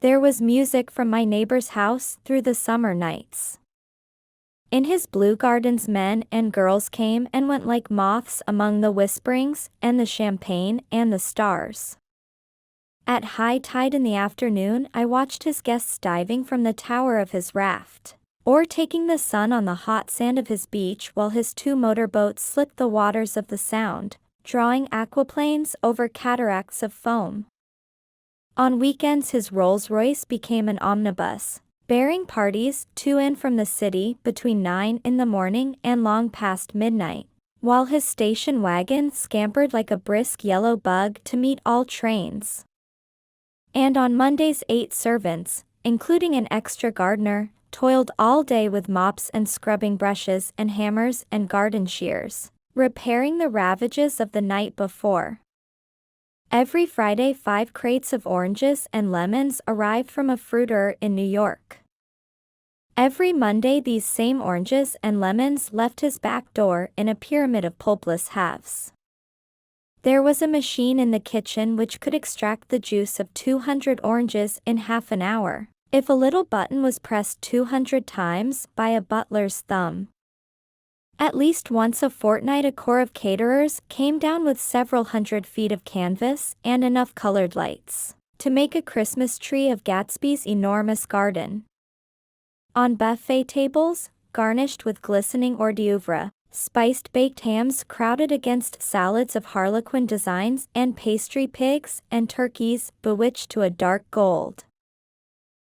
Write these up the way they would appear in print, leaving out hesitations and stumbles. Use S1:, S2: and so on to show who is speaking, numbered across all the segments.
S1: There was music from my neighbor's house through the summer nights. In his blue gardens men and girls came and went like moths among the whisperings and the champagne and the stars. At high tide in the afternoon I watched his guests diving from the tower of his raft, or taking the sun on the hot sand of his beach while his two motorboats slipped the waters of the Sound, drawing aquaplanes over cataracts of foam. On weekends his Rolls-Royce became an omnibus, bearing parties to and from the city between 9 in the morning and long past midnight, while his station wagon scampered like a brisk yellow bug to meet all trains. And on Mondays 8 servants, including an extra gardener, toiled all day with mops and scrubbing brushes and hammers and garden shears, repairing the ravages of the night before. Every Friday 5 crates of oranges and lemons arrived from a fruiter in New York. Every Monday these same oranges and lemons left his back door in a pyramid of pulpless halves. There was a machine in the kitchen which could extract the juice of 200 oranges in half an hour, if a little button was pressed 200 times by a butler's thumb. At least once a fortnight a corps of caterers came down with several hundred feet of canvas and enough colored lights to make a Christmas tree of Gatsby's enormous garden. On buffet tables, garnished with glistening hors d'oeuvre, spiced baked hams crowded against salads of harlequin designs and pastry pigs and turkeys bewitched to a dark gold.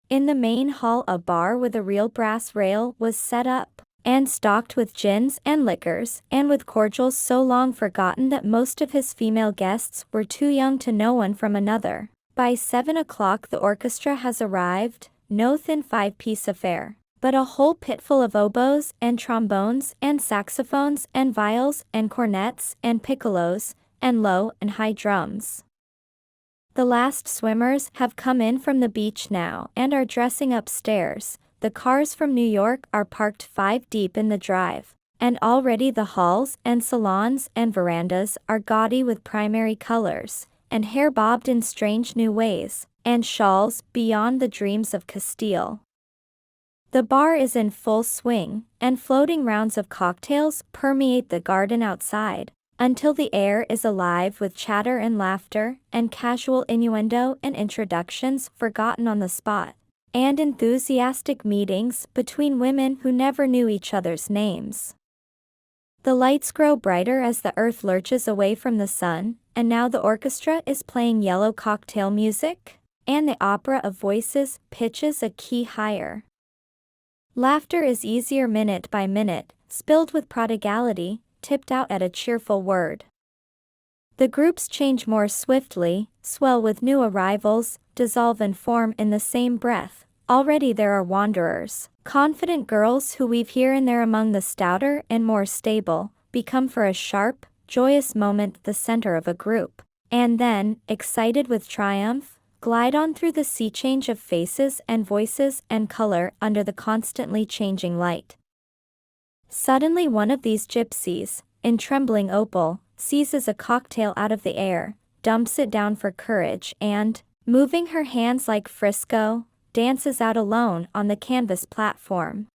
S1: In the main hall a bar with a real brass rail was set up, and stocked with gins and liquors and with cordials so long forgotten that most of his female guests were too young to know one from another. By 7 o'clock the orchestra has arrived, no thin 5-piece affair, but a whole pitful of oboes and trombones and saxophones and viols and cornets and piccolos and low and high drums. The last swimmers have come in from the beach now and are dressing upstairs. The cars from New York are parked 5 deep in the drive, and already the halls and salons and verandas are gaudy with primary colors, and hair bobbed in strange new ways, and shawls beyond the dreams of Castile. The bar is in full swing, and floating rounds of cocktails permeate the garden outside, until the air is alive with chatter and laughter, and casual innuendo and introductions forgotten on the spot, and enthusiastic meetings between women who never knew each other's names. The lights grow brighter as the earth lurches away from the sun, and now the orchestra is playing yellow cocktail music, and the opera of voices pitches a key higher. Laughter is easier minute by minute, spilled with prodigality, tipped out at a cheerful word. The groups change more swiftly, swell with new arrivals, dissolve and form in the same breath. Already there are wanderers, confident girls who weave here and there among the stouter and more stable, become for a sharp, joyous moment the center of a group, and then, excited with triumph, glide on through the sea change of faces and voices and color under the constantly changing light. Suddenly one of these gypsies, in trembling opal, seizes a cocktail out of the air, dumps it down for courage and, moving her hands like Frisco, dances out alone on the canvas platform.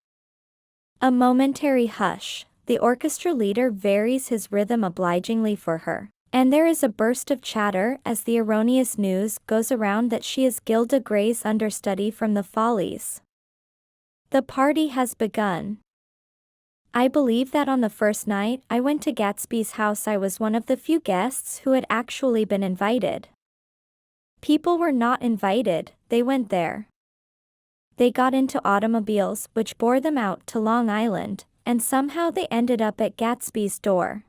S1: A momentary hush, the orchestra leader varies his rhythm obligingly for her, and there is a burst of chatter as the erroneous news goes around that she is Gilda Gray's understudy from the Follies. The party has begun. I believe that on the first night I went to Gatsby's house I was one of the few guests who had actually been invited. People were not invited, they went there. They got into automobiles which bore them out to Long Island, and somehow they ended up at Gatsby's door.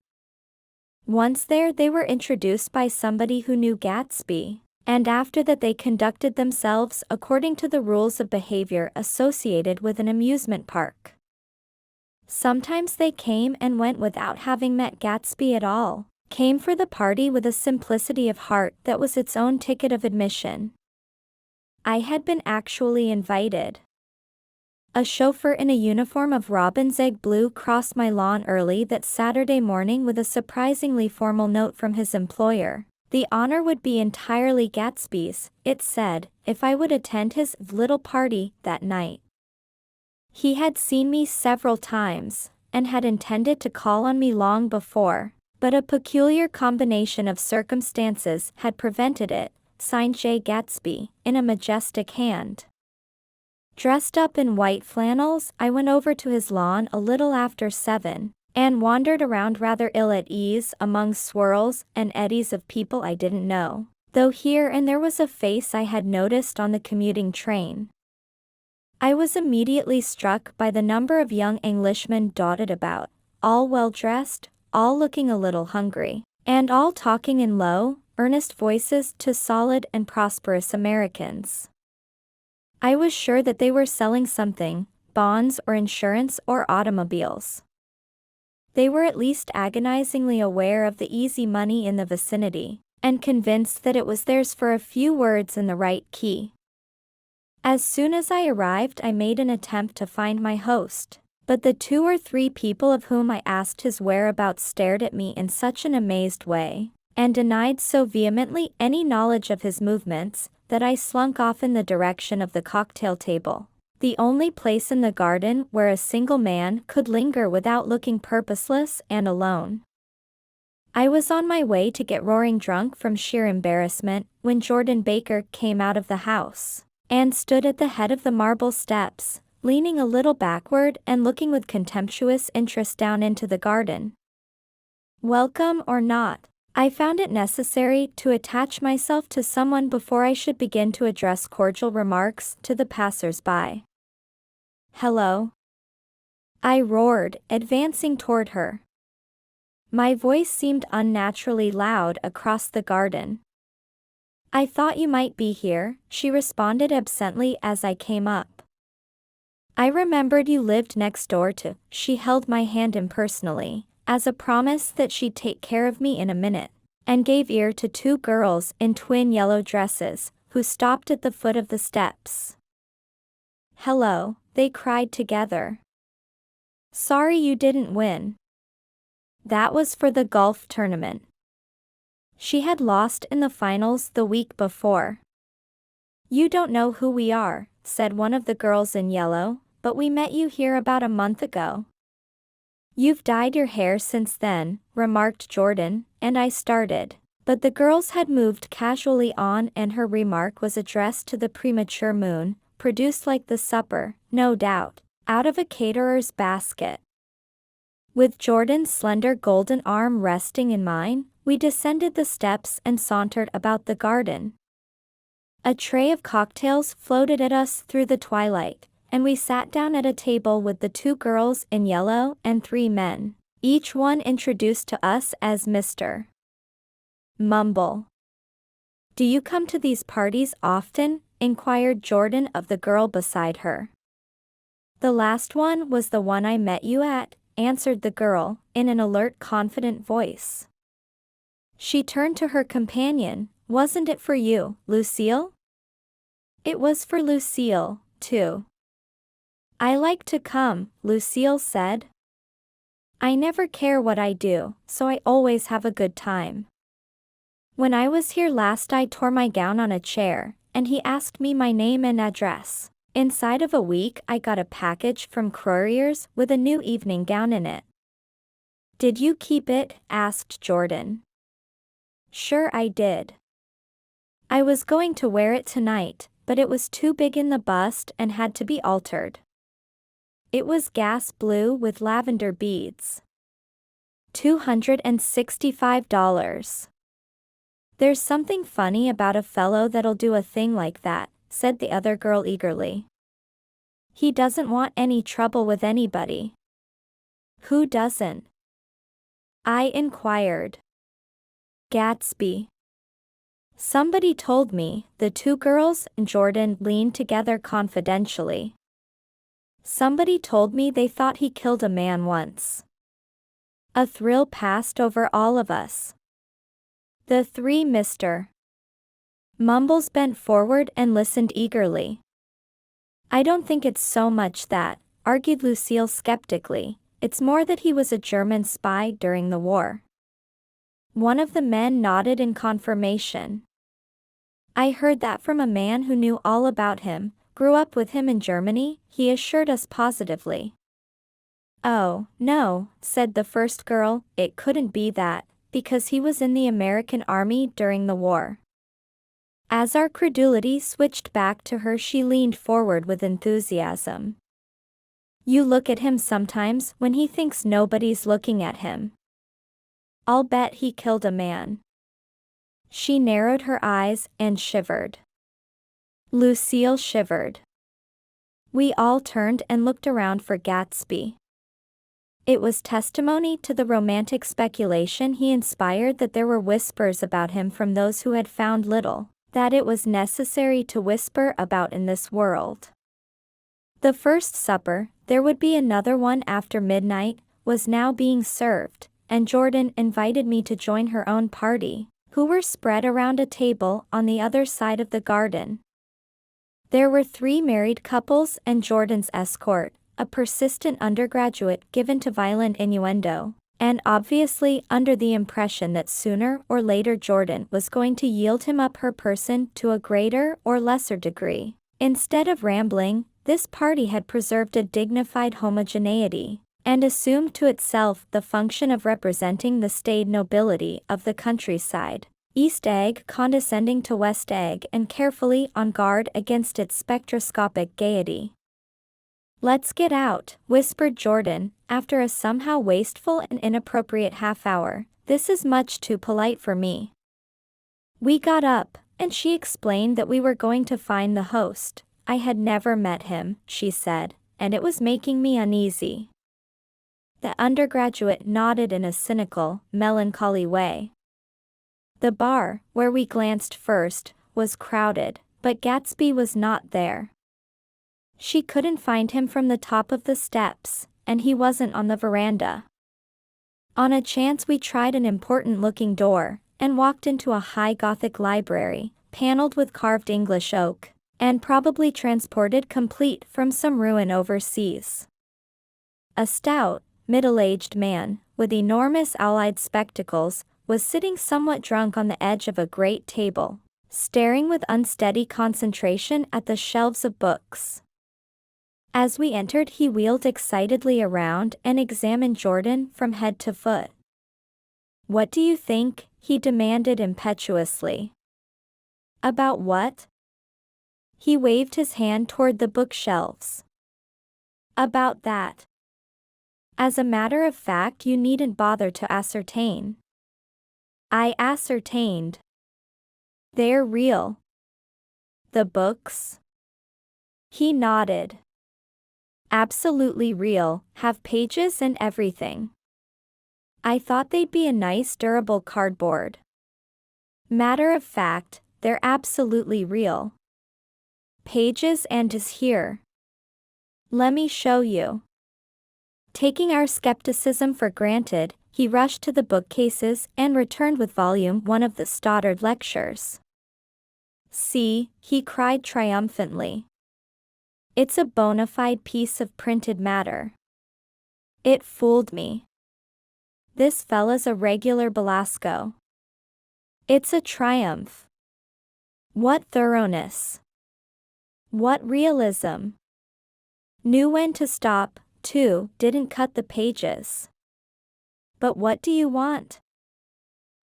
S1: Once there they were introduced by somebody who knew Gatsby, and after that they conducted themselves according to the rules of behavior associated with an amusement park. Sometimes they came and went without having met Gatsby at all, came for the party with a simplicity of heart that was its own ticket of admission. I had been actually invited. A chauffeur in a uniform of robin's egg blue crossed my lawn early that Saturday morning with a surprisingly formal note from his employer, The honor would be entirely Gatsby's, it said, if I would attend his little party that night. He had seen me several times, and had intended to call on me long before, but a peculiar combination of circumstances had prevented it. Signed J. Gatsby, in a majestic hand. Dressed up in white flannels, I went over to his lawn a little after 7, and wandered around rather ill at ease among swirls and eddies of people I didn't know, though here and there was a face I had noticed on the commuting train. I was immediately struck by the number of young Englishmen dotted about, all well dressed, all looking a little hungry, and all talking in low, earnest voices to solid and prosperous Americans. I was sure that they were selling something, bonds or insurance or automobiles. They were at least agonizingly aware of the easy money in the vicinity, and convinced that it was theirs for a few words in the right key. As soon as I arrived, I made an attempt to find my host, but the 2 or 3 people of whom I asked his whereabouts stared at me in such an amazed way, and denied so vehemently any knowledge of his movements, that I slunk off in the direction of the cocktail table, the only place in the garden where a single man could linger without looking purposeless and alone. I was on my way to get roaring drunk from sheer embarrassment when Jordan Baker came out of the house, and stood at the head of the marble steps, leaning a little backward and looking with contemptuous interest down into the garden. Welcome or not, I found it necessary to attach myself to someone before I should begin to address cordial remarks to the passers-by. Hello, I roared, advancing toward her. My voice seemed unnaturally loud across the garden. I thought you might be here, she responded absently as I came up. I remembered you lived next door to. She held my hand impersonally, as a promise that she'd take care of me in a minute, and gave ear to 2 girls in twin yellow dresses, who stopped at the foot of the steps. Hello, they cried together. Sorry you didn't win. That was for the golf tournament. She had lost in the finals the week before. You don't know who we are, said one of the girls in yellow, but we met you here about a month ago. You've dyed your hair since then, remarked Jordan, and I started, but the girls had moved casually on and her remark was addressed to the premature moon, produced like the supper, no doubt, out of a caterer's basket. With Jordan's slender golden arm resting in mine, we descended the steps and sauntered about the garden. A tray of cocktails floated at us through the twilight, and we sat down at a table with the 2 girls in yellow and 3 men, each one introduced to us as Mr. Mumble. Do you come to these parties often? Inquired Jordan of the girl beside her. The last one was the one I met you at, answered the girl, in an alert, confident voice. She turned to her companion. Wasn't it for you, Lucille? It was for Lucille, too. I like to come, Lucille said. I never care what I do, so I always have a good time. When I was here last I tore my gown on a chair, and he asked me my name and address. Inside of a week I got a package from Courier's with a new evening gown in it. Did you keep it? Asked Jordan. Sure I did. I was going to wear it tonight, but it was too big in the bust and had to be altered. It was gas blue with lavender beads. $265. There's something funny about a fellow that'll do a thing like that, said the other girl eagerly. He doesn't want any trouble with anybody. Who doesn't? I inquired. Gatsby. Somebody told me. The 2 girls and Jordan leaned together confidentially. Somebody told me they thought he killed a man once. A thrill passed over all of us. The 3 Mr. Mumbles bent forward and listened eagerly. I don't think it's so much that, argued Lucille skeptically, it's more that he was a German spy during the war. One of the men nodded in confirmation. I heard that from a man who knew all about him, grew up with him in Germany, he assured us positively. Oh, no, said the first girl, it couldn't be that, because he was in the American army during the war. As our credulity switched back to her, she leaned forward with enthusiasm. You look at him sometimes when he thinks nobody's looking at him. I'll bet he killed a man. She narrowed her eyes and shivered. Lucille shivered. We all turned and looked around for Gatsby. It was testimony to the romantic speculation he inspired that there were whispers about him from those who had found little that it was necessary to whisper about in this world. The first supper, there would be another one after midnight, was now being served, and Jordan invited me to join her own party, who were spread around a table on the other side of the garden. There were 3 married couples and Jordan's escort, a persistent undergraduate given to violent innuendo, and obviously under the impression that sooner or later Jordan was going to yield him up her person to a greater or lesser degree. Instead of rambling, this party had preserved a dignified homogeneity, and assumed to itself the function of representing the staid nobility of the countryside, East Egg condescending to West Egg and carefully on guard against its spectroscopic gaiety. Let's get out, whispered Jordan, after a somehow wasteful and inappropriate half-hour. This is much too polite for me. We got up, and she explained that we were going to find the host. I had never met him, she said, and it was making me uneasy. The undergraduate nodded in a cynical, melancholy way. The bar, where we glanced first, was crowded, but Gatsby was not there. She couldn't find him from the top of the steps, and he wasn't on the veranda. On a chance we tried an important-looking door, and walked into a high Gothic library, paneled with carved English oak, and probably transported complete from some ruin overseas. A stout, middle-aged man, with enormous owl-eyed spectacles, was sitting somewhat drunk on the edge of a great table, staring with unsteady concentration at the shelves of books. As we entered, he wheeled excitedly around and examined Jordan from head to foot. What do you think? He demanded impetuously. About what? He waved his hand toward the bookshelves. About that. As a matter of fact, you needn't bother to ascertain. I ascertained. They're real. The books? He nodded. Absolutely real, have pages and everything. I thought they'd be a nice durable cardboard. Matter of fact, they're absolutely real. Pages and is here. Let me show you. Taking our skepticism for granted, he rushed to the bookcases and returned with volume 1 of the Stoddard lectures. See, he cried triumphantly. It's a bona fide piece of printed matter. It fooled me. This fella's a regular Belasco. It's a triumph. What thoroughness. What realism. Knew when to stop, too, didn't cut the pages. But what do you want?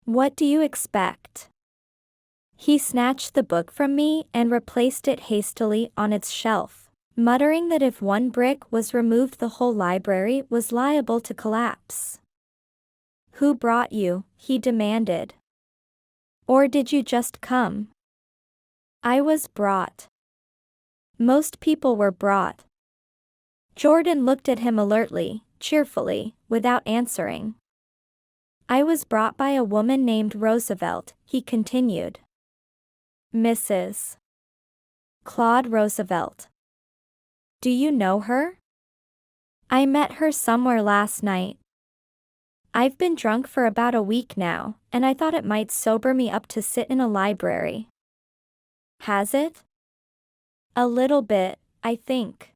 S1: What do you expect? He snatched the book from me and replaced it hastily on its shelf, muttering that if one brick was removed the whole library was liable to collapse. Who brought you? He demanded. Or did you just come? I was brought. Most people were brought. Jordan looked at him alertly, cheerfully, without answering. I was brought by a woman named Roosevelt, he continued. Mrs. Claude Roosevelt. Do you know her? I met her somewhere last night. I've been drunk for about a week now, and I thought it might sober me up to sit in a library. Has it? A little bit, I think.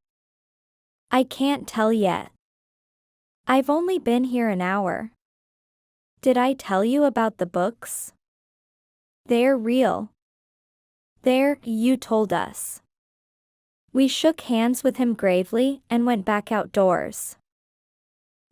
S1: I can't tell yet. I've only been here an hour. Did I tell you about the books? They're real. There, you told us. We shook hands with him gravely and went back outdoors.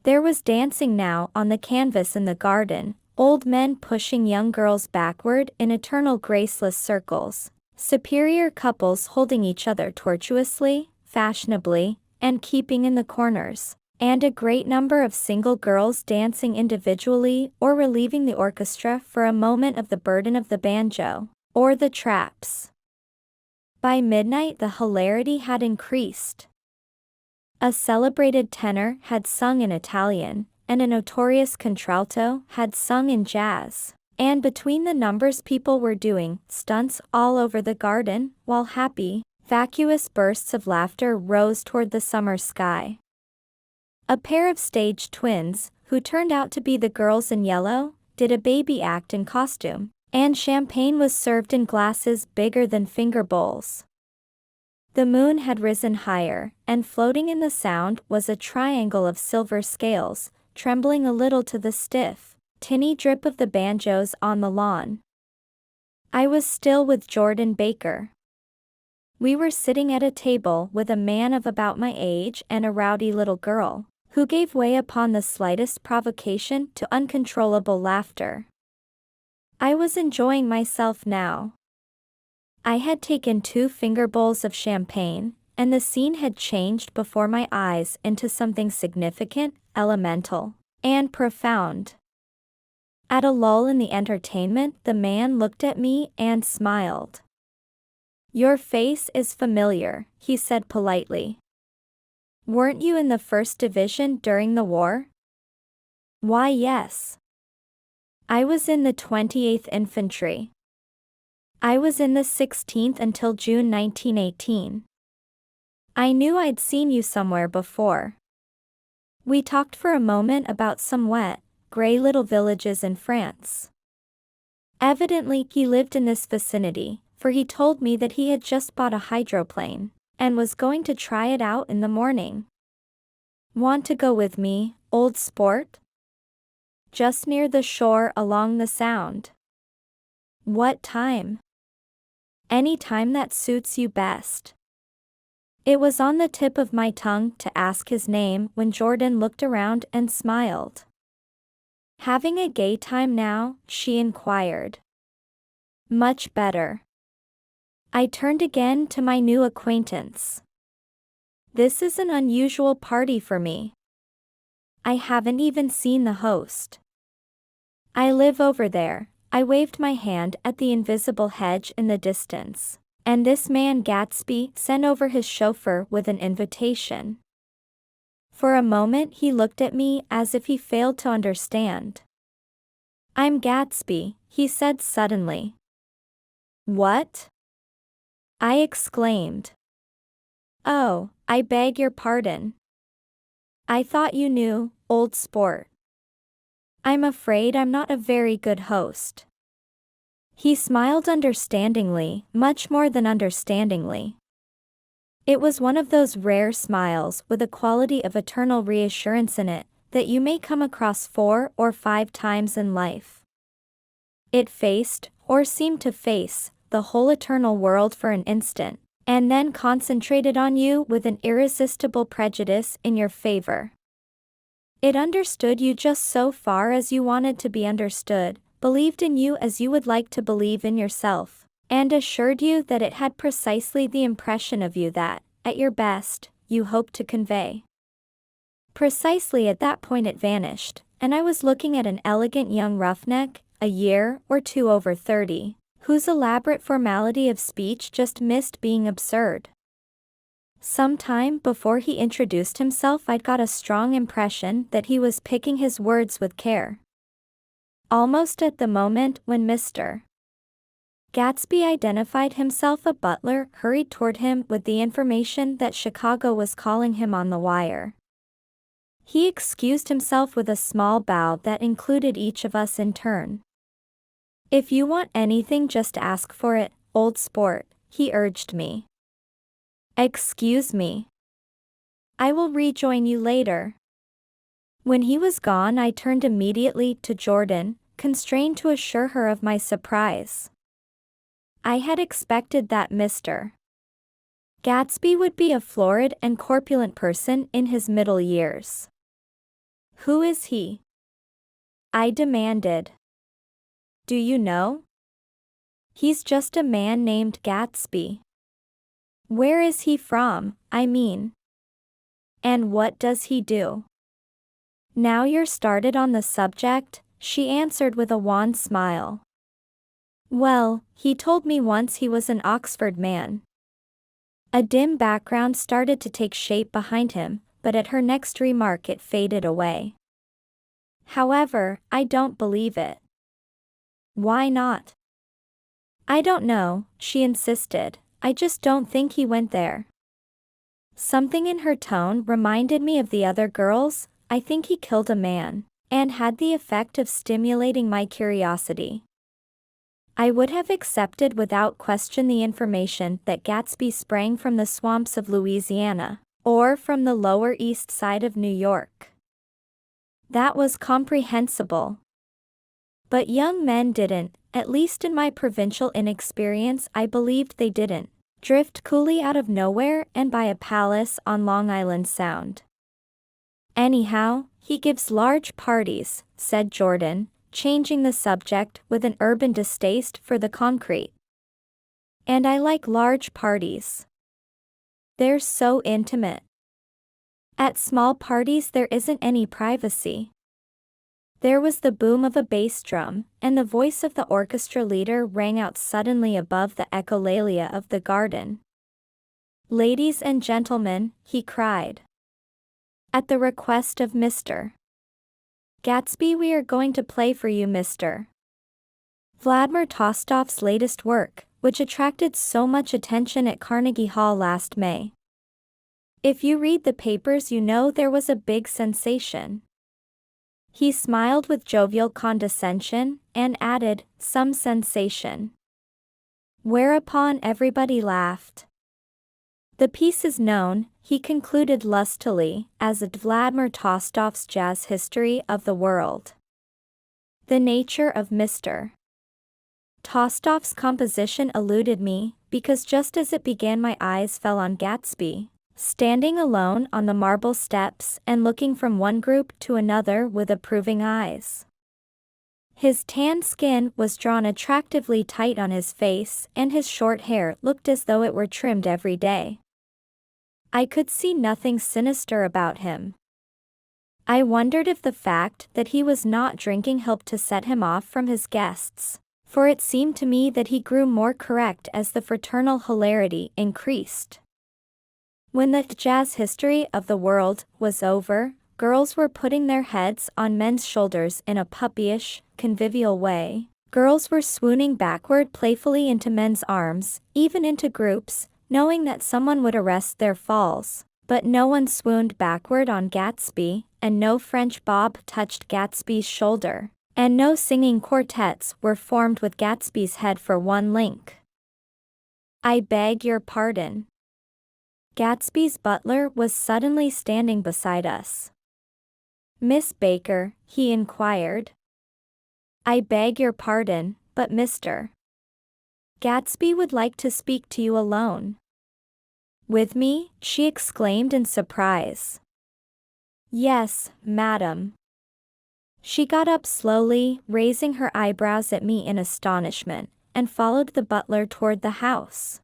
S1: There was dancing now on the canvas in the garden, old men pushing young girls backward in eternal graceless circles, superior couples holding each other tortuously, fashionably, and keeping in the corners, and a great number of single girls dancing individually or relieving the orchestra for a moment of the burden of the banjo, or the traps. By midnight the hilarity had increased. A celebrated tenor had sung in Italian, and a notorious contralto had sung in jazz, and between the numbers people were doing stunts all over the garden, while happy, vacuous bursts of laughter rose toward the summer sky. A pair of stage twins, who turned out to be the girls in yellow, did a baby act in costume, and champagne was served in glasses bigger than finger bowls. The moon had risen higher, and floating in the sound was a triangle of silver scales, trembling a little to the stiff, tinny drip of the banjos on the lawn. I was still with Jordan Baker. We were sitting at a table with a man of about my age and a rowdy little girl, who gave way upon the slightest provocation to uncontrollable laughter. I was enjoying myself now. I had taken 2 finger bowls of champagne, and the scene had changed before my eyes into something significant, elemental, and profound. At a lull in the entertainment, the man looked at me and smiled. "Your face is familiar," he said politely. "Weren't you in the 1st Division during the war?" "Why, yes. I was in the 28th Infantry. I was in the 16th until June 1918. I knew I'd seen you somewhere before." We talked for a moment about some wet, gray little villages in France. Evidently he lived in this vicinity, for he told me that he had just bought a hydroplane, and was going to try it out in the morning. "Want to go with me, old sport?" "Just near the shore along the Sound." "What time?" "Any time that suits you best." It was on the tip of my tongue to ask his name when Jordan looked around and smiled. "Having a gay time now?" she inquired. "Much better." I turned again to my new acquaintance. "This is an unusual party for me. I haven't even seen the host." "I live over there." I waved my hand at the invisible hedge in the distance, and this man Gatsby sent over his chauffeur with an invitation. For a moment he looked at me as if he failed to understand. "I'm Gatsby," he said suddenly. "What?" I exclaimed. "Oh, I beg your pardon. I thought you knew, old sport. I'm afraid I'm not a very good host." He smiled understandingly, much more than understandingly. It was one of those rare smiles with a quality of eternal reassurance in it, that you may come across 4 or 5 times in life. It faced, or seemed to face, the whole eternal world for an instant, and then concentrated on you with an irresistible prejudice in your favor. It understood you just so far as you wanted to be understood, believed in you as you would like to believe in yourself, and assured you that it had precisely the impression of you that, at your best, you hoped to convey. Precisely at that point it vanished, and I was looking at an elegant young roughneck, a year or 2 over 30, whose elaborate formality of speech just missed being absurd. Some time before he introduced himself I'd got a strong impression that he was picking his words with care. Almost at the moment when Mr. Gatsby identified himself, a butler hurried toward him with the information that Chicago was calling him on the wire. He excused himself with a small bow that included each of us in turn. "If you want anything, just ask for it, old sport," he urged me. "Excuse me. I will rejoin you later." When he was gone, I turned immediately to Jordan, constrained to assure her of my surprise. I had expected that Mr. Gatsby would be a florid and corpulent person in his middle years. Who is he? I demanded. Do you know? He's just a man named Gatsby. Where is he from, I mean? And what does he do? Now you're started on the subject, she answered with a wan smile. Well, he told me once he was an Oxford man. A dim background started to take shape behind him, but at her next remark it faded away. However, I don't believe it. Why not? I don't know, she insisted, I just don't think he went there. Something in her tone reminded me of the other girls. I think he killed a man, and had the effect of stimulating my curiosity. I would have accepted without question the information that Gatsby sprang from the swamps of Louisiana, or from the Lower East Side of New York. That was comprehensible. But young men didn't, at least in my provincial inexperience I believed they didn't, drift coolly out of nowhere and buy a palace on Long Island Sound. Anyhow, he gives large parties, said Jordan, changing the subject with an urban distaste for the concrete. And I like large parties. They're so intimate. At small parties there isn't any privacy. There was the boom of a bass drum, and the voice of the orchestra leader rang out suddenly above the echolalia of the garden. Ladies and gentlemen, he cried. At the request of Mr. Gatsby, we are going to play for you Mr. Vladimir Tostof's latest work, which attracted so much attention at Carnegie Hall last May. If you read the papers you know there was a big sensation. He smiled with jovial condescension, and added, some sensation. Whereupon everybody laughed. The piece is known, he concluded lustily, as Vladimir Tostof's Jazz History of the World. The nature of Mr. Tostof's composition eluded me, because just as it began my eyes fell on Gatsby, standing alone on the marble steps and looking from one group to another with approving eyes. His tanned skin was drawn attractively tight on his face, and his short hair looked as though it were trimmed every day. I could see nothing sinister about him. I wondered if the fact that he was not drinking helped to set him off from his guests, for it seemed to me that he grew more correct as the fraternal hilarity increased. When the Jazz History of the World was over, girls were putting their heads on men's shoulders in a puppyish, convivial way. Girls were swooning backward playfully into men's arms, even into groups, knowing that someone would arrest their falls. But no one swooned backward on Gatsby, and no French bob touched Gatsby's shoulder, and no singing quartets were formed with Gatsby's head for one link. I beg your pardon. Gatsby's butler was suddenly standing beside us. Miss Baker, he inquired. I beg your pardon, but Mr. Gatsby would like to speak to you alone. With me? She exclaimed in surprise. Yes, madam. She got up slowly, raising her eyebrows at me in astonishment, and followed the butler toward the house.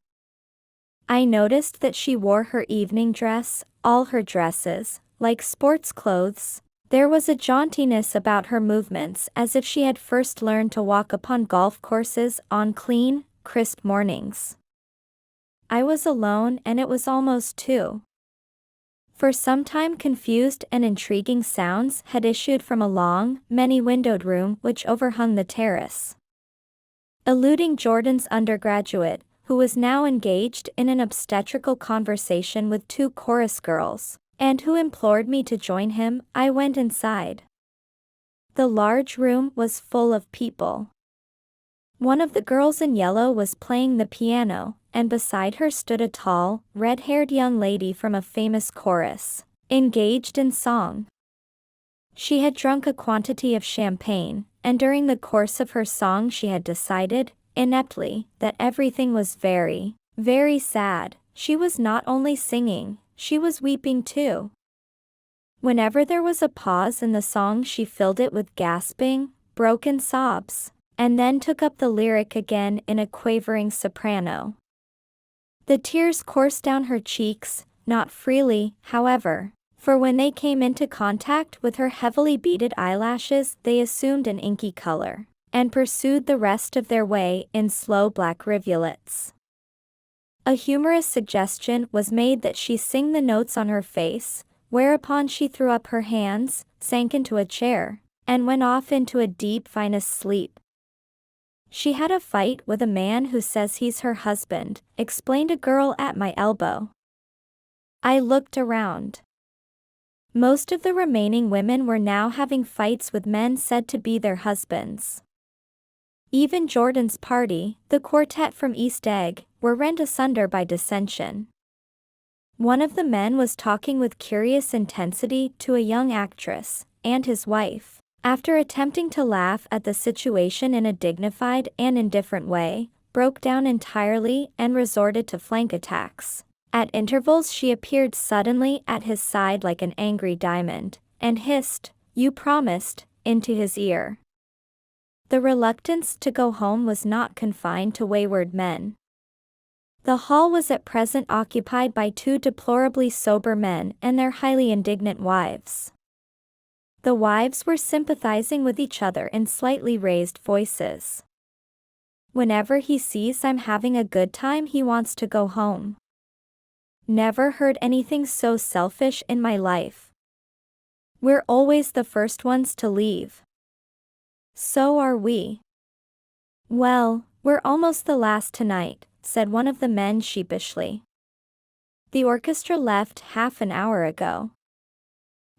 S1: I noticed that she wore her evening dress, all her dresses, like sports clothes. There was a jauntiness about her movements as if she had first learned to walk upon golf courses on clean, crisp mornings. I was alone and it was almost 2. For some time confused and intriguing sounds had issued from a long, many-windowed room which overhung the terrace. Eluding Jordan's undergraduate, who was now engaged in an obstetrical conversation with 2 chorus girls, and who implored me to join him, I went inside. The large room was full of people. One of the girls in yellow was playing the piano, and beside her stood a tall, red-haired young lady from a famous chorus, engaged in song. She had drunk a quantity of champagne, and during the course of her song she had decided, ineptly, that everything was very, very sad. She was not only singing, she was weeping too. Whenever there was a pause in the song she filled it with gasping, broken sobs, and then took up the lyric again in a quavering soprano. The tears coursed down her cheeks, not freely, however, for when they came into contact with her heavily beaded eyelashes they assumed an inky color, and pursued the rest of their way in slow black rivulets. A humorous suggestion was made that she sing the notes on her face, whereupon she threw up her hands, sank into a chair, and went off into a deep vinous sleep. She had a fight with a man who says he's her husband, explained a girl at my elbow. I looked around. Most of the remaining women were now having fights with men said to be their husbands. Even Jordan's party, the quartet from East Egg, were rent asunder by dissension. One of the men was talking with curious intensity to a young actress, and his wife, after attempting to laugh at the situation in a dignified and indifferent way, broke down entirely and resorted to flank attacks. At intervals she appeared suddenly at his side like an angry diamond, and hissed, "You promised," into his ear. The reluctance to go home was not confined to wayward men. The hall was at present occupied by two deplorably sober men and their highly indignant wives. The wives were sympathizing with each other in slightly raised voices. "Whenever he sees I'm having a good time he wants to go home. Never heard anything so selfish in my life. We're always the first ones to leave." "So are we." "Well, we're almost the last tonight," said one of the men sheepishly. "The orchestra left half an hour ago."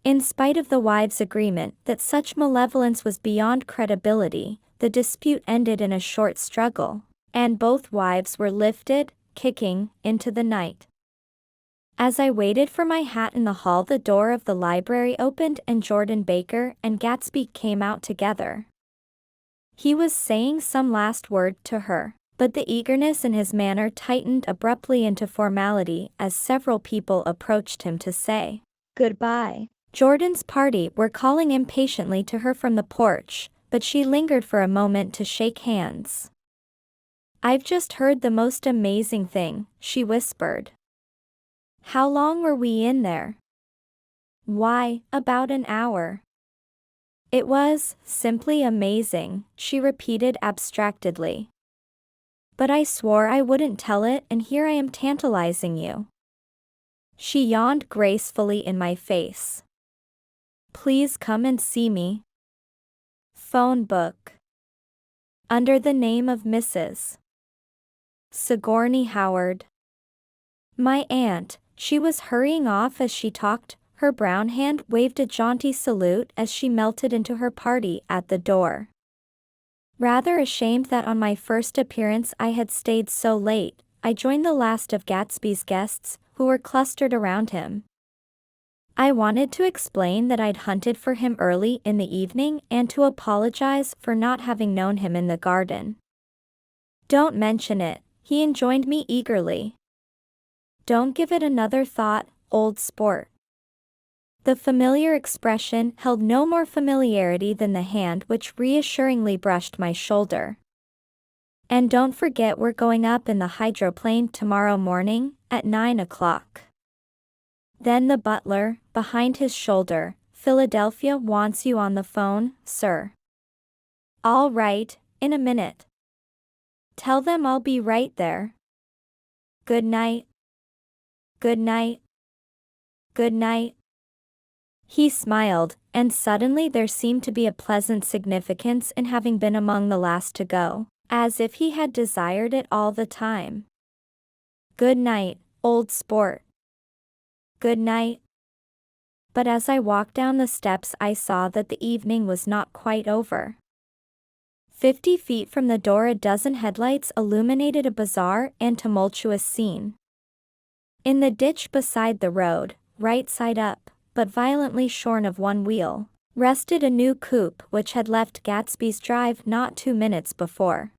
S1: In spite of the wives' agreement that such malevolence was beyond credibility, the dispute ended in a short struggle, and both wives were lifted, kicking, into the night. As I waited for my hat in the hall the door of the library opened and Jordan Baker and Gatsby came out together. He was saying some last word to her, but the eagerness in his manner tightened abruptly into formality as several people approached him to say goodbye. Jordan's party were calling impatiently to her from the porch, but she lingered for a moment to shake hands. "I've just heard the most amazing thing," she whispered. "How long were we in there?" "Why, about an hour." "It was simply amazing," she repeated abstractedly. "But I swore I wouldn't tell it and here I am tantalizing you." She yawned gracefully in my face. "Please come and see me." Phone book. Under the name of Mrs. Sigourney Howard. My aunt. She was hurrying off as she talked, her brown hand waved a jaunty salute as she melted into her party at the door. Rather ashamed that on my first appearance I had stayed so late, I joined the last of Gatsby's guests, who were clustered around him. I wanted to explain that I'd hunted for him early in the evening and to apologize for not having known him in the garden. "Don't mention it," he enjoined me eagerly. "Don't give it another thought, old sport." The familiar expression held no more familiarity than the hand which reassuringly brushed my shoulder. "And don't forget we're going up in the hydroplane tomorrow morning, at 9 o'clock. Then the butler, behind his shoulder, "Philadelphia wants you on the phone, sir." "All right, in a minute. Tell them I'll be right there. Good night. Good night. Good night." He smiled, and suddenly there seemed to be a pleasant significance in having been among the last to go, as if he had desired it all the time. "Good night, old sport." "Good night." But as I walked down the steps I saw that the evening was not quite over. 50 feet from the door a dozen headlights illuminated a bizarre and tumultuous scene. In the ditch beside the road, right side up, but violently shorn of one wheel, rested a new coupe which had left Gatsby's drive not 2 minutes before.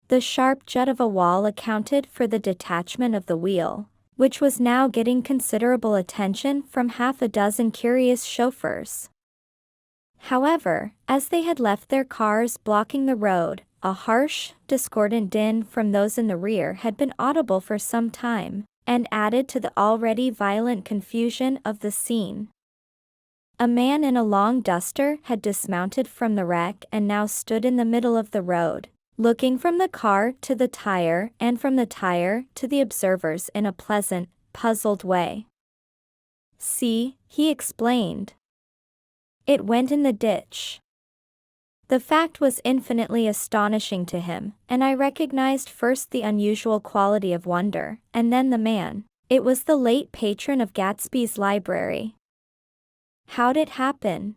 S1: The sharp jut of a wall accounted for the detachment of the wheel, which was now getting considerable attention from half a dozen curious chauffeurs. However, as they had left their cars blocking the road, a harsh, discordant din from those in the rear had been audible for some time, and added to the already violent confusion of the scene. A man in a long duster had dismounted from the wreck and now stood in the middle of the road, looking from the car to the tire and from the tire to the observers in a pleasant, puzzled way. "See," he explained. "It went in the ditch." The fact was infinitely astonishing to him, and I recognized first the unusual quality of wonder, and then the man. It was the late patron of Gatsby's library. "How'd it happen?"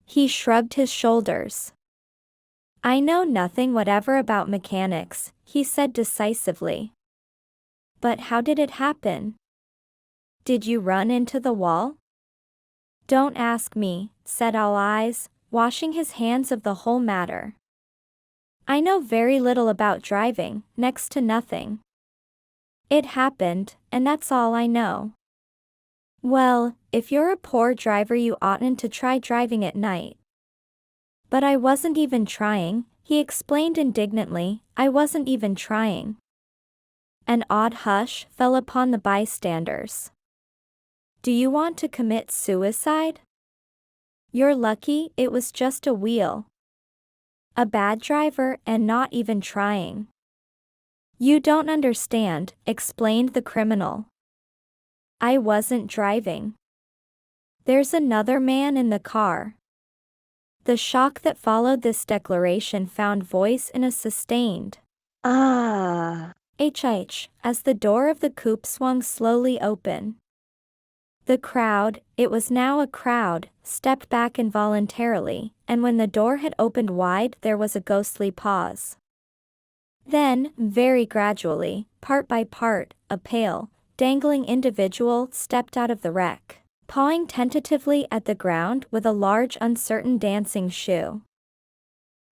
S1: He shrugged his shoulders. "I know nothing whatever about mechanics," he said decisively. "But how did it happen? Did you run into the wall?" "Don't ask me," said All Eyes, washing his hands of the whole matter. "I know very little about driving, next to nothing. It happened, and that's all I know." "Well, if you're a poor driver you oughtn't to try driving at night." "But I wasn't even trying," he explained indignantly, "I wasn't even trying." An odd hush fell upon the bystanders. "Do you want to commit suicide? You're lucky it was just a wheel. A bad driver and not even trying." "You don't understand," explained the criminal. "I wasn't driving. There's another man in the car." The shock that followed this declaration found voice in a sustained "ah" as the door of the coupe swung slowly open. The crowd, it was now a crowd, stepped back involuntarily, and when the door had opened wide there was a ghostly pause. Then, very gradually, part by part, a pale, dangling individual stepped out of the wreck, pawing tentatively at the ground with a large uncertain dancing shoe.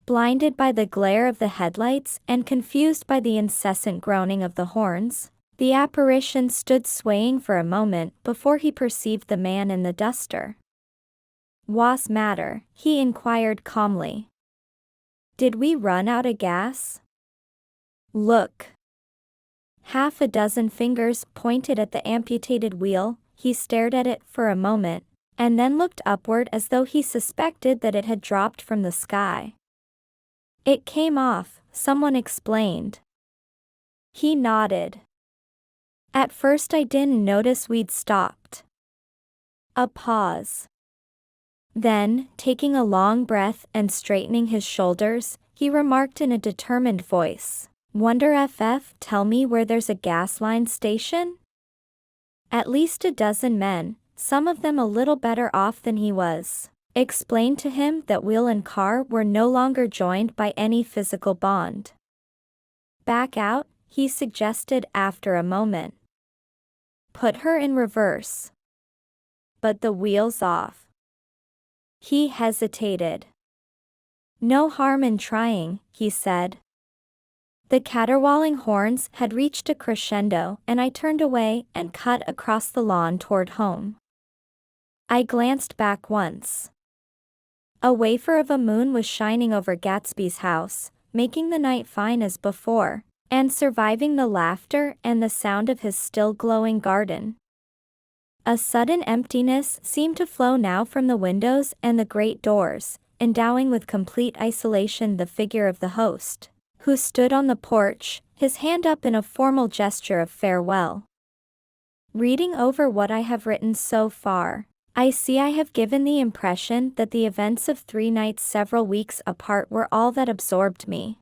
S1: Blinded by the glare of the headlights and confused by the incessant groaning of the horns, the apparition stood swaying for a moment before he perceived the man in the duster. "What's matter?" he inquired calmly. "Did we run out of gas? Look." Half a dozen fingers pointed at the amputated wheel. He stared at it for a moment, and then looked upward as though he suspected that it had dropped from the sky. "It came off," someone explained. He nodded. "At first I didn't notice we'd stopped." A pause. Then, taking a long breath and straightening his shoulders, he remarked in a determined voice, "Wonder tell me where there's a gas line station?" At least a dozen men, some of them a little better off than he was, explained to him that wheel and car were no longer joined by any physical bond. "Back out," he suggested after a moment. "Put her in reverse." "But the wheel's off." He hesitated. "No harm in trying," he said. The caterwauling horns had reached a crescendo and I turned away and cut across the lawn toward home. I glanced back once. A wafer of a moon was shining over Gatsby's house, making the night fine as before, and surviving the laughter and the sound of his still glowing garden. A sudden emptiness seemed to flow now from the windows and the great doors, endowing with complete isolation the figure of the host, who stood on the porch, his hand up in a formal gesture of farewell. Reading over what I have written so far, I see I have given the impression that the events of 3 nights several weeks apart were all that absorbed me.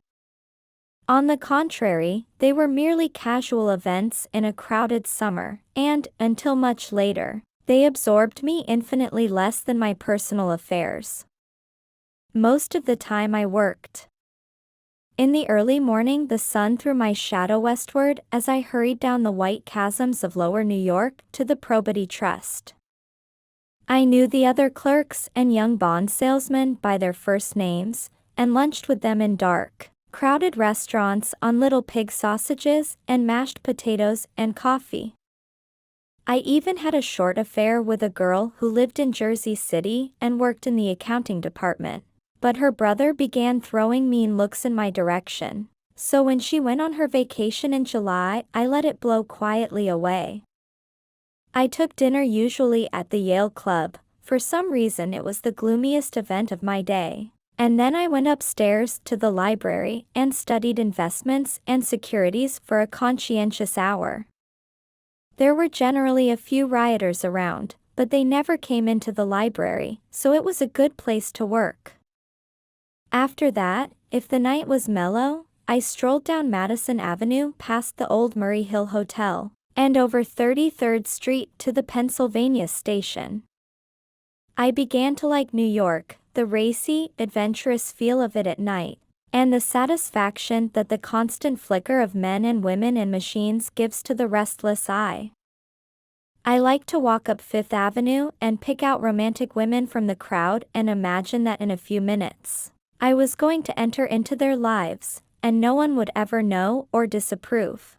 S1: On the contrary, they were merely casual events in a crowded summer, and, until much later, they absorbed me infinitely less than my personal affairs. Most of the time I worked. In the early morning the sun threw my shadow westward as I hurried down the white chasms of lower New York to the Probity Trust. I knew the other clerks and young bond salesmen by their first names, and lunched with them in dark, crowded restaurants on little pig sausages and mashed potatoes and coffee. I even had a short affair with a girl who lived in Jersey City and worked in the accounting department, but her brother began throwing mean looks in my direction, so when she went on her vacation in July, I let it blow quietly away. I took dinner usually at the Yale Club. For some reason it was the gloomiest event of my day. And then I went upstairs to the library and studied investments and securities for a conscientious hour. There were generally a few rioters around, but they never came into the library, so it was a good place to work. After that, if the night was mellow, I strolled down Madison Avenue past the old Murray Hill Hotel, and over 33rd Street to the Pennsylvania Station. I began to like New York, the racy, adventurous feel of it at night, and the satisfaction that the constant flicker of men and women and machines gives to the restless eye. I like to walk up Fifth Avenue and pick out romantic women from the crowd and imagine that in a few minutes, I was going to enter into their lives, and no one would ever know or disapprove.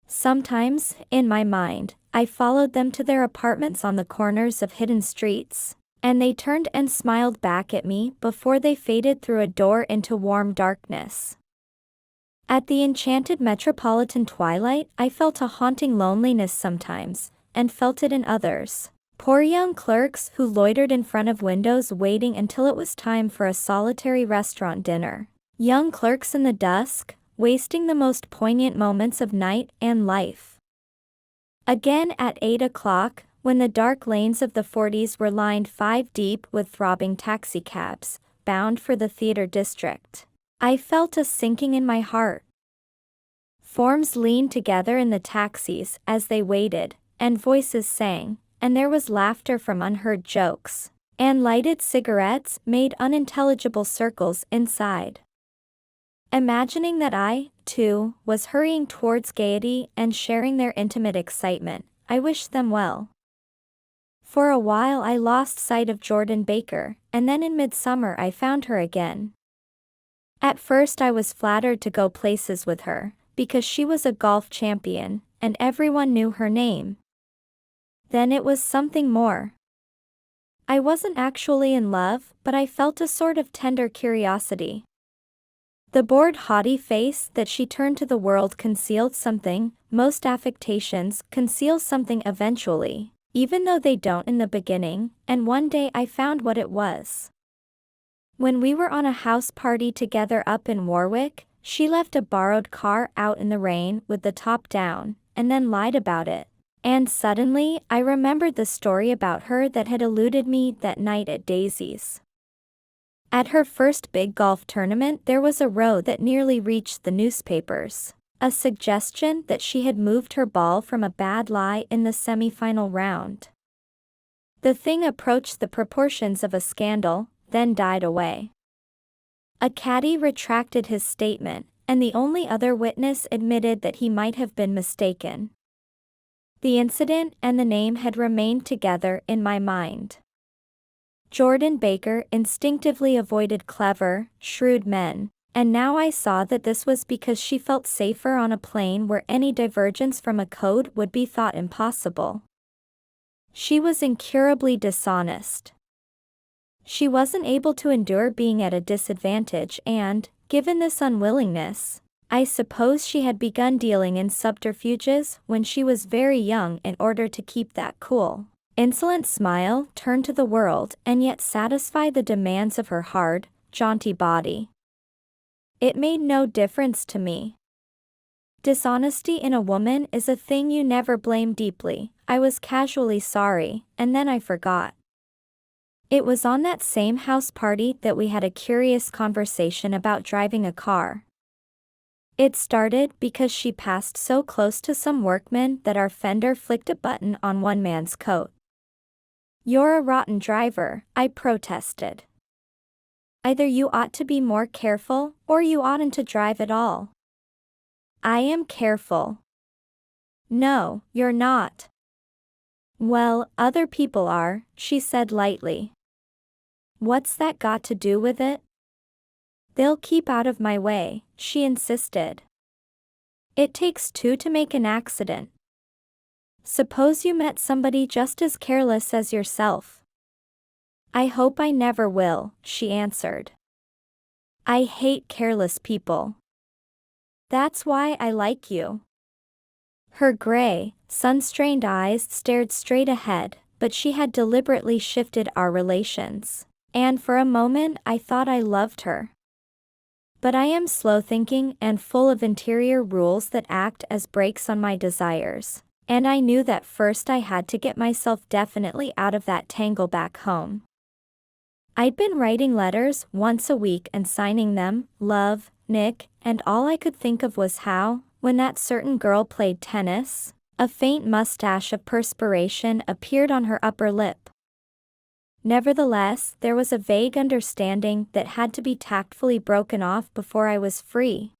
S1: Sometimes, in my mind, I followed them to their apartments on the corners of hidden streets, and they turned and smiled back at me before they faded through a door into warm darkness. At the enchanted metropolitan twilight, I felt a haunting loneliness sometimes, and felt it in others. Poor young clerks who loitered in front of windows waiting until it was time for a solitary restaurant dinner. Young clerks in the dusk, wasting the most poignant moments of night and life. Again at 8 o'clock, when the dark lanes of the 40s were lined 5 deep with throbbing taxicabs, bound for the theater district, I felt a sinking in my heart. Forms leaned together in the taxis as they waited, and voices sang, and there was laughter from unheard jokes, and lighted cigarettes made unintelligible circles inside. Imagining that I, too, was hurrying towards gaiety and sharing their intimate excitement, I wished them well. For a while I lost sight of Jordan Baker, and then in midsummer I found her again. At first I was flattered to go places with her, because she was a golf champion, and everyone knew her name. Then it was something more. I wasn't actually in love, but I felt a sort of tender curiosity. The bored, haughty face that she turned to the world concealed something. Most affectations conceal something eventually, even though they don't in the beginning, and one day I found what it was. When we were on a house party together up in Warwick, she left a borrowed car out in the rain with the top down, and then lied about it. And suddenly, I remembered the story about her that had eluded me that night at Daisy's. At her first big golf tournament there was a row that nearly reached the newspapers, a suggestion that she had moved her ball from a bad lie in the semifinal round. The thing approached the proportions of a scandal, then died away. A caddy retracted his statement, and the only other witness admitted that he might have been mistaken. The incident and the name had remained together in my mind. Jordan Baker instinctively avoided clever, shrewd men, and now I saw that this was because she felt safer on a plane where any divergence from a code would be thought impossible. She was incurably dishonest. She wasn't able to endure being at a disadvantage and, given this unwillingness, I suppose she had begun dealing in subterfuges when she was very young in order to keep that cool, insolent smile turned to the world and yet satisfy the demands of her hard, jaunty body. It made no difference to me. Dishonesty in a woman is a thing you never blame deeply. I was casually sorry, and then I forgot. It was on that same house party that we had a curious conversation about driving a car. It started because she passed so close to some workmen that our fender flicked a button on one man's coat. "You're a rotten driver," I protested. "Either you ought to be more careful, or you oughtn't to drive at all." "I am careful." "No, you're not." Well, other people are, she said lightly. What's that got to do with it? They'll keep out of my way, she insisted. It takes two to make an accident. Suppose you met somebody just as careless as yourself. I hope I never will, she answered. I hate careless people. That's why I like you. Her gray, sun-strained eyes stared straight ahead, but she had deliberately shifted our relations. And for a moment I thought I loved her. But I am slow-thinking and full of interior rules that act as brakes on my desires, and I knew that first I had to get myself definitely out of that tangle back home. I'd been writing letters once a week and signing them, love, Nick, and all I could think of was how, when that certain girl played tennis, a faint mustache of perspiration appeared on her upper lip. Nevertheless, there was a vague understanding that had to be tactfully broken off before I was free.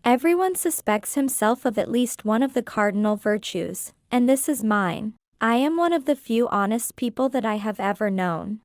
S1: Everyone suspects himself of at least one of the cardinal virtues, and this is mine. I am one of the few honest people that I have ever known.